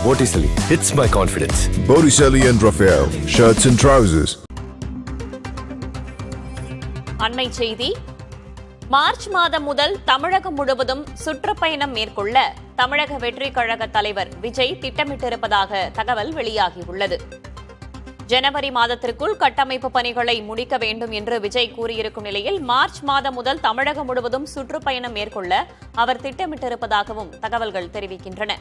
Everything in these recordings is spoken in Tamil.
Botticelli, it's my confidence. Botticelli and Raphael, shirts and trousers. அண்மை செய்தி. மார்ச் மாதம் முதல் தமிழகம் முழுவதும் சுற்றுப்பயணம் மேற்கொள்ள தமிழக வெற்றிக் கழக தலைவர் விஜய் திட்டமிட்டிருப்பதாக தகவல் வெளியாகியுள்ளது. ஜனவரி மாதத்திற்குள் கட்டமைப்பு பணிகளை முடிக்க வேண்டும் என்று விஜய் கூறியிருக்கும் நிலையில் மார்ச் மாதம் முதல் தமிழகம் முழுவதும் சுற்றுப்பயணம் மேற்கொள்ள அவர் திட்டமிட்டிருப்பதாகவும் தகவல்கள் தெரிவிக்கின்றன.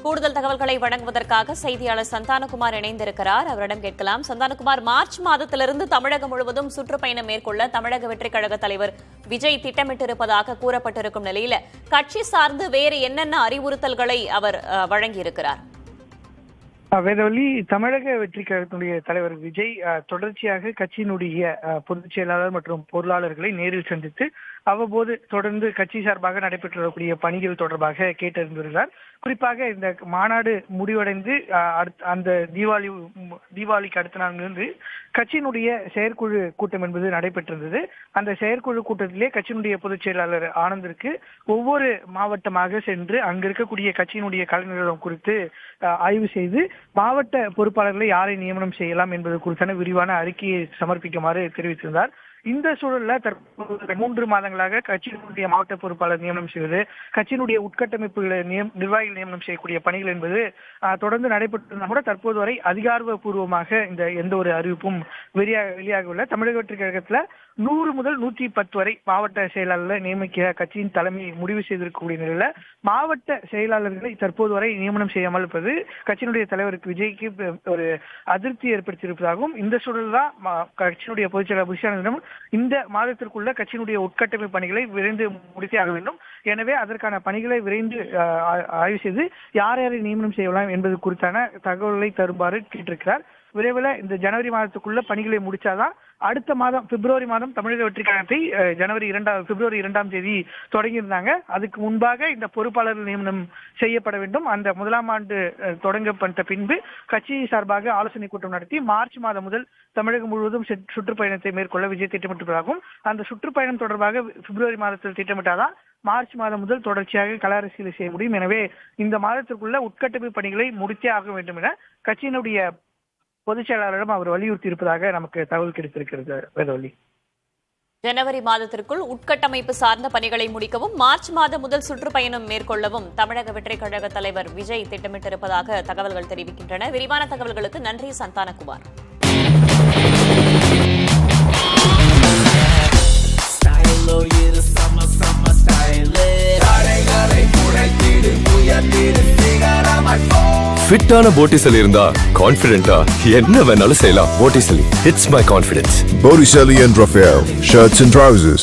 கூடுதல் தகவல்களை வழங்குவதற்காக செய்தியாளர் சந்தானகுமார் இணைந்திருக்கிறார். அவரிடம் கேட்கலாம். சந்தானகுமார், மார்ச் மாதத்திலிருந்து தமிழகம் முழுவதும் சுற்றுப்பயணம் மேற்கொள்ள தமிழக வெற்றிக் கழக தலைவர் விஜய் திட்டமிட்டிருப்பதாக கூறப்பட்டிருக்கும் நிலையில் கட்சி சார்ந்து வேறு என்னென்ன அறிவுறுத்தல்களை அவர் வழங்கியிருக்கிறார்? வேதவள்ளி, தமிழக வெற்றி கழகத்தினுடைய தலைவர் விஜய் தொடர்ச்சியாக கட்சியினுடைய பொதுச் செயலாளர் மற்றும் பொருளாளர்களை நேரில் சந்தித்து அவ்வப்போது தொடர்ந்து கட்சி சார்பாக நடைபெற்று வரக்கூடிய பணிகள் தொடர்பாக கேட்டறிந்துள்ளார். குறிப்பாக இந்த மாநாடு முடிவடைந்து அந்த தீபாவளிக்கு அடுத்த நாளிலிருந்து கட்சியினுடைய செயற்குழு கூட்டம் என்பது நடைபெற்றிருந்தது. அந்த செயற்குழு கூட்டத்திலே கட்சியினுடைய பொதுச் செயலாளர் ஆனந்திற்கு ஒவ்வொரு மாவட்டமாக சென்று அங்கு இருக்கக்கூடிய கட்சியினுடைய கலைஞர்களிடம் குறித்து ஆய்வு செய்து மாவட்ட பொறுப்பாளர்களை யாரை நியமனம் செய்யலாம் என்பது குறித்தான விரிவான அறிக்கையை சமர்ப்பிக்குமாறு தெரிவித்திருந்தார். இந்த சூழல்ல தற்போது 3 மாதங்களாக கட்சியினுடைய மாவட்ட பொறுப்பாளர் நியமனம் செய்வது, கட்சியினுடைய உட்கட்டமைப்புகளை நிர்வாகிகள் நியமனம் செய்யக்கூடிய பணிகள் என்பது தொடர்ந்து நடைபெற்றிருந்தால் கூட தற்போது வரை அதிகாரப்பூர்வமாக இந்த எந்த ஒரு அறிவிப்பும் வெளியாகவில்லை. தமிழக வெற்றி கழகத்துல 100 முதல் 110 வரை மாவட்ட செயலாளர்களை நியமிக்க கட்சியின் தலைமை முடிவு செய்திருக்கக்கூடிய நிலையில மாவட்ட செயலாளர்களை தற்போது வரை நியமனம் செய்யாமல் இருப்பது கட்சியினுடைய தலைவருக்கு விஜய்க்கு ஒரு அதிருப்தி ஏற்படுத்தியிருப்பதாகவும், இந்த சூழல் தான் கட்சியினுடைய பொதுச் செயலாளர் புஷியானந்திடம் இந்த மாதத்திற்குள்ள கட்சியினுடைய உட்கட்டமைப்பு பணிகளை விரைந்து முடித்தே ஆக வேண்டும். எனவே அதற்கான பணிகளை விரைந்து ஆய்வு செய்து யாரை நியமனம் செய்யலாம் என்பது குறித்தான தகவல்களை தருமாறு கேட்டிருக்கிறார். விரைவில் இந்த ஜனவரி மாதத்துக்குள்ள பணிகளை முடிச்சாதான் அடுத்த மாதம் பிப்ரவரி மாதம் தமிழக வெற்றி கழகத்தை பிப்ரவரி 2ஆம் தேதி தொடங்கியிருந்தாங்க. அதுக்கு முன்பாக இந்த பொறுப்பாளர்கள் நியமனம் செய்யப்பட வேண்டும். அந்த 1ஆம் ஆண்டு தொடங்கப்பட்ட பின்பு கட்சி சார்பாக ஆலோசனை கூட்டம் நடத்தி மார்ச் மாதம் முதல் தமிழகம் முழுவதும் சுற்றுப்பயணத்தை மேற்கொள்ள விஜய் திட்டமிட்டிருப்பதாகவும், அந்த சுற்றுப்பயணம் தொடர்பாக பிப்ரவரி மாதத்தில் திட்டமிட்டாதான் மார்ச் மாதம் முதல் தொடர்ச்சியாக கள அரசியல் செய்ய முடியும். எனவே இந்த மாதத்திற்குள்ள உட்கட்டமைப்பு பணிகளை முடித்தே ஆக வேண்டும் என கட்சியினுடைய பொதுச் செயலாளரிடம் அவர் வலியுறுத்தி இருப்பதாக நமக்கு தகவல் கிடைத்திருக்கிறது. வேதவள்ளி, ஜனவரி மாதத்திற்குள் உட்கட்டமைப்பு சார்ந்த பணிகளை முடிக்கவும் மார்ச் மாதம் முதல் சுற்றுப்பயணம் மேற்கொள்ளவும் தமிழக வெற்றிக் கழக தலைவர் விஜய் திட்டமிட்டிருப்பதாக தகவல்கள் தெரிவிக்கின்றன. விரிவான தகவல்களுக்கு நன்றி சந்தானகுமார். ஃபிட்டான Botticelli இருந்தா கான்ஃபிடென்ட்டா என்ன வேணாலும் செய்யலாம். Botticelli, it's my confidence. Botticelli and Raphael, shirts and trousers.